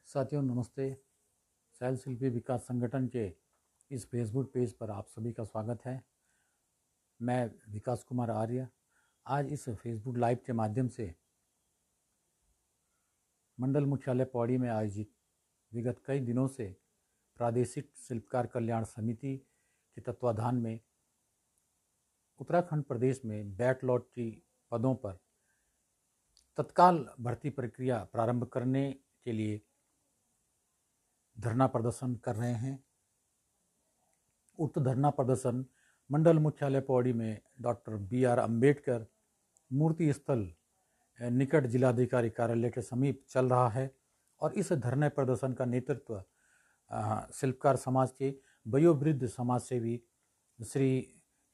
साथियों नमस्ते। शैल शिल्पी विकास संगठन के इस फेसबुक पेज पर आप सभी का स्वागत है। मैं विकास कुमार आर्य आज इस फेसबुक लाइव के माध्यम से मंडल मुख्यालय पौड़ी में आयोजित विगत कई दिनों से प्रादेशिक शिल्पकार कल्याण समिति के तत्वाधान में उत्तराखंड प्रदेश में बैकलॉग की पदों पर तत्काल भर्ती प्रक्रिया प्रारंभ करने के लिए धरना प्रदर्शन कर रहे हैं। उक्त धरना प्रदर्शन मंडल मुख्यालय पौड़ी में डॉक्टर BR अम्बेडकर मूर्ति स्थल निकट जिलाधिकारी कार्यालय के समीप चल रहा है और इस धरने प्रदर्शन का नेतृत्व शिल्पकार समाज के वयोवृद्ध समाज सेवी श्री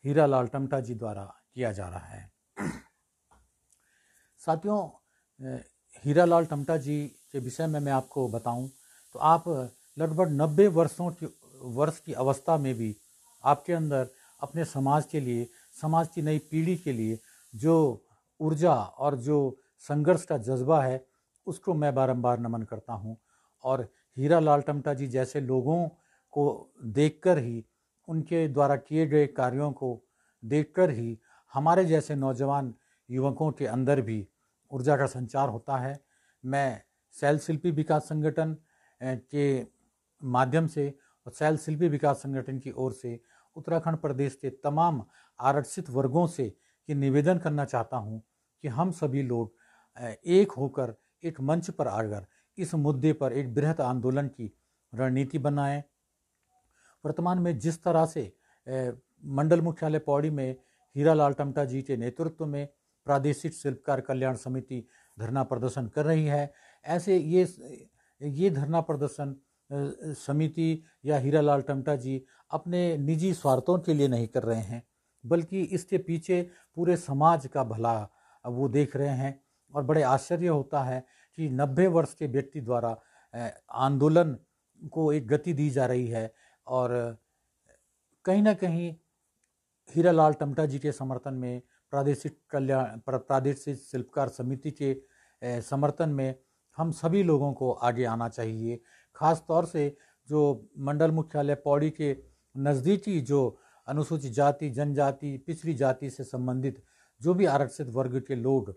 हीरालाल टमटा जी द्वारा किया जा रहा है। साथियों, हीरालाल टमटा जी के विषय में मैं आपको बताऊं तो आप लगभग 90 वर्ष की अवस्था में भी आपके अंदर अपने समाज के लिए, समाज की नई पीढ़ी के लिए जो ऊर्जा और जो संघर्ष का जज्बा है उसको मैं बारंबार नमन करता हूं। और हीरालाल टमटा जी जैसे लोगों को देखकर ही, उनके द्वारा किए गए कार्यों को देखकर ही हमारे जैसे नौजवान युवकों के अंदर भी ऊर्जा का संचार होता है। मैं शैल शिल्पी विकास संगठन के माध्यम से और शैल शिल्पी विकास संगठन की ओर से उत्तराखंड प्रदेश के तमाम आरक्षित वर्गों से ये निवेदन करना चाहता हूँ कि हम सभी लोग एक होकर एक मंच पर आकर इस मुद्दे पर एक बृहत आंदोलन की रणनीति बनाएं। वर्तमान में जिस तरह से मंडल मुख्यालय पौड़ी में हीरालाल टमटा जी के नेतृत्व में प्रादेशिक शिल्पकार कल्याण समिति धरना प्रदर्शन कर रही है, ऐसे ये धरना प्रदर्शन समिति या हीरालाल टमटा जी अपने निजी स्वार्थों के लिए नहीं कर रहे हैं, बल्कि इसके पीछे पूरे समाज का भला वो देख रहे हैं। और बड़े आश्चर्य होता है कि 90 वर्ष के व्यक्ति द्वारा आंदोलन को एक गति दी जा रही है और कहीं ना कहीं हीरालाल टमटा जी के समर्थन में, प्रादेशिक शिल्पकार समिति के समर्थन में हम सभी लोगों को आगे आना चाहिए। खास तौर से जो मंडल मुख्यालय पौड़ी के नज़दीकी जो अनुसूचित जाति, जनजाति, पिछड़ी जाति से संबंधित जो भी आरक्षित वर्ग के लोग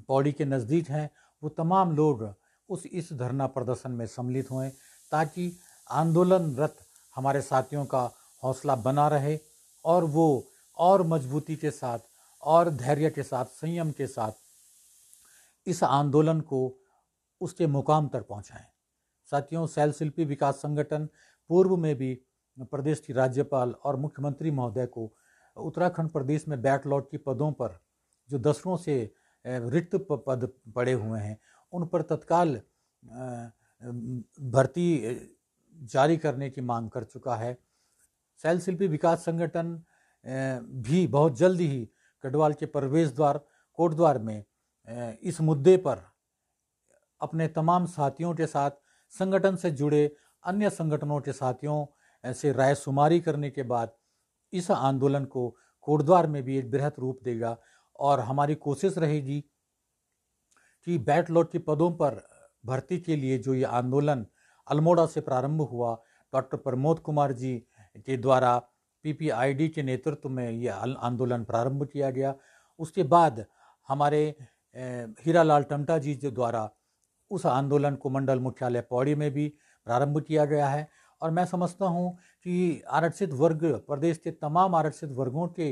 पौड़ी के नज़दीक हैं, वो तमाम लोग इस धरना प्रदर्शन में सम्मिलित हुए ताकि आंदोलनरत हमारे साथियों का हौसला बना रहे और वो और मजबूती के साथ और धैर्य के साथ, संयम के साथ इस आंदोलन को उसके मुकाम तक पहुंचाएं। साथियों, शैल शिल्पी विकास संगठन पूर्व में भी प्रदेश की राज्यपाल और मुख्यमंत्री महोदय को उत्तराखंड प्रदेश में बैकलॉग की पदों पर जो दशकों से रिक्त पद पड़े हुए हैं उन पर तत्काल भर्ती जारी करने की मांग कर चुका है। शैल शिल्पी विकास संगठन भी बहुत जल्द ही गढ़वाल के प्रवेश द्वार कोटद्वार में इस मुद्दे पर अपने तमाम साथियों के साथ, संगठन से जुड़े अन्य संगठनों के साथियों से राय शुमारी करने के बाद इस आंदोलन को कोटद्वार में भी एक बृहत रूप देगा। और हमारी कोशिश रहेगी कि बैकलॉग के पदों पर भर्ती के लिए जो ये आंदोलन अल्मोड़ा से प्रारंभ हुआ, डॉक्टर प्रमोद कुमार जी के द्वारा PPID के नेतृत्व में ये आंदोलन प्रारंभ किया गया। उसके बाद हमारे हीरालाल टमटा जी के द्वारा उस आंदोलन को मंडल मुख्यालय पौड़ी में भी प्रारंभ किया गया है। और मैं समझता हूँ कि आरक्षित वर्ग, प्रदेश के तमाम आरक्षित वर्गों के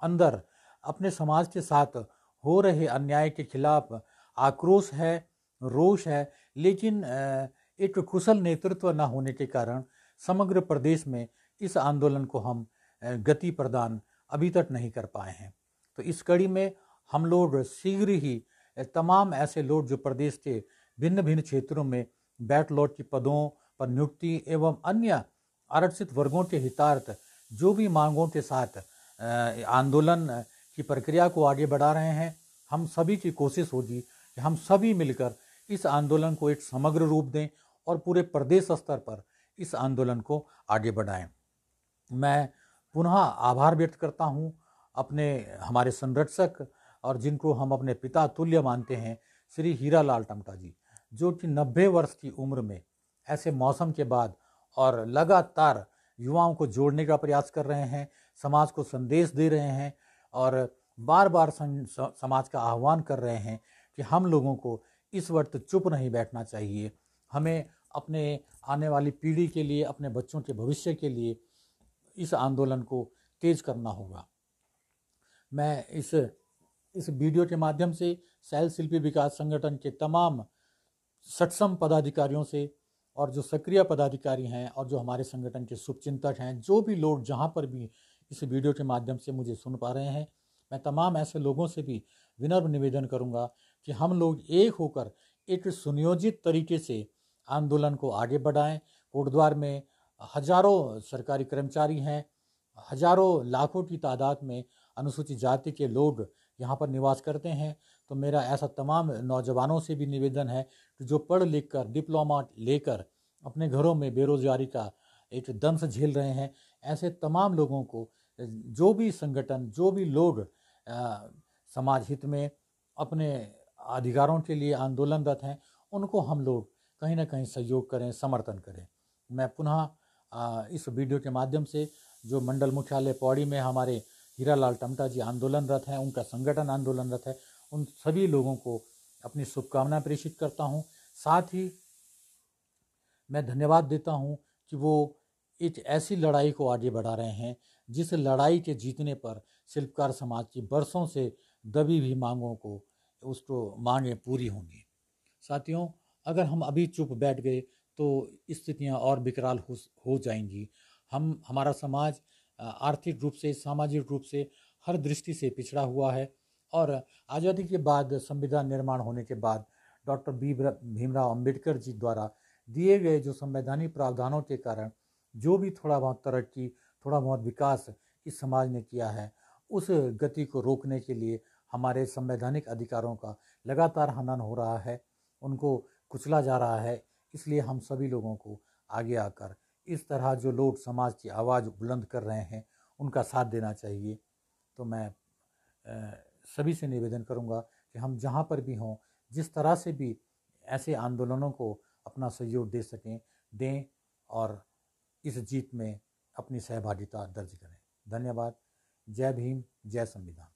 अंदर अपने समाज के साथ हो रहे अन्याय के खिलाफ आक्रोश है, रोष है, लेकिन एक कुशल नेतृत्व न होने के कारण समग्र प्रदेश में इस आंदोलन को हम गति प्रदान अभी तक नहीं कर पाए हैं। तो इस कड़ी में हम लोग शीघ्र ही तमाम ऐसे लोग जो प्रदेश के भिन्न भिन्न क्षेत्रों में बैकलॉग की पदों पर नियुक्ति एवं अन्य आरक्षित वर्गों के हितार्थ जो भी मांगों के साथ आंदोलन की प्रक्रिया को आगे बढ़ा रहे हैं, हम सभी की कोशिश होगी कि हम सभी मिलकर इस आंदोलन को एक समग्र रूप दें और पूरे प्रदेश स्तर पर इस आंदोलन को आगे बढ़ाएं। मैं पुनः आभार व्यक्त करता हूं अपने हमारे संरक्षक और जिनको हम अपने पिता तुल्य मानते हैं, श्री हीरालाल टमटा जी, जो कि 90 वर्ष की उम्र में ऐसे मौसम के बाद और लगातार युवाओं को जोड़ने का प्रयास कर रहे हैं, समाज को संदेश दे रहे हैं और बार बार समाज का आह्वान कर रहे हैं कि हम लोगों को इस वक्त चुप नहीं बैठना चाहिए। हमें अपने आने वाली पीढ़ी के लिए, अपने बच्चों के भविष्य के लिए इस आंदोलन को तेज करना होगा। मैं इस वीडियो के माध्यम से शैल शिल्पी विकास संगठन के तमाम सक्षम पदाधिकारियों से और जो सक्रिय पदाधिकारी हैं और जो हमारे संगठन के शुभचिंतक हैं, जो भी लोग जहां पर भी इस वीडियो के माध्यम से मुझे सुन पा रहे हैं, मैं तमाम ऐसे लोगों से भी विनम्र निवेदन करूंगा कि हम लोग एक होकर एक सुनियोजित तरीके से आंदोलन को आगे बढ़ाएं। कोटद्वार में हजारों सरकारी कर्मचारी हैं, हजारों लाखों की तादाद में अनुसूचित जाति के लोग यहाँ पर निवास करते हैं। तो मेरा ऐसा तमाम नौजवानों से भी निवेदन है कि जो पढ़ लिख कर डिप्लोमा लेकर अपने घरों में बेरोजगारी का एक दंश झेल रहे हैं, ऐसे तमाम लोगों को जो भी संगठन, जो भी लोग समाज हित में अपने अधिकारों के लिए आंदोलनरत हैं, उनको हम लोग कहीं ना कहीं सहयोग करें, समर्थन करें। मैं पुनः इस वीडियो के माध्यम से जो मंडल मुख्यालय पौड़ी में हमारे हीरालाल टमटा जी आंदोलनरत हैं, उनका संगठन आंदोलनरत है, उन सभी लोगों को अपनी शुभकामनाएं प्रेषित करता हूं। साथ ही मैं धन्यवाद देता हूं कि वो एक ऐसी लड़ाई को आगे बढ़ा रहे हैं जिस लड़ाई के जीतने पर शिल्पकार समाज की बरसों से दबी हुई मांगों को मांगें पूरी होंगी। साथियों, अगर हम अभी चुप बैठ गए तो स्थितियां और विकराल हो जाएंगी। हमारा समाज आर्थिक रूप से, सामाजिक रूप से हर दृष्टि से पिछड़ा हुआ है और आज़ादी के बाद, संविधान निर्माण होने के बाद डॉक्टर भीमराव अंबेडकर जी द्वारा दिए गए जो संवैधानिक प्रावधानों के कारण जो भी थोड़ा बहुत तरक्की, थोड़ा बहुत विकास इस समाज ने किया है, उस गति को रोकने के लिए हमारे संवैधानिक अधिकारों का लगातार हनन हो रहा है, उनको कुचला जा रहा है। इसलिए हम सभी लोगों को आगे आकर इस तरह जो लोग समाज की आवाज़ बुलंद कर रहे हैं, उनका साथ देना चाहिए। तो मैं सभी से निवेदन करूंगा कि हम जहां पर भी हों, जिस तरह से भी ऐसे आंदोलनों को अपना सहयोग दे सकें, दें और इस जीत में अपनी सहभागिता दर्ज करें। धन्यवाद। जय भीम, जय संविधान।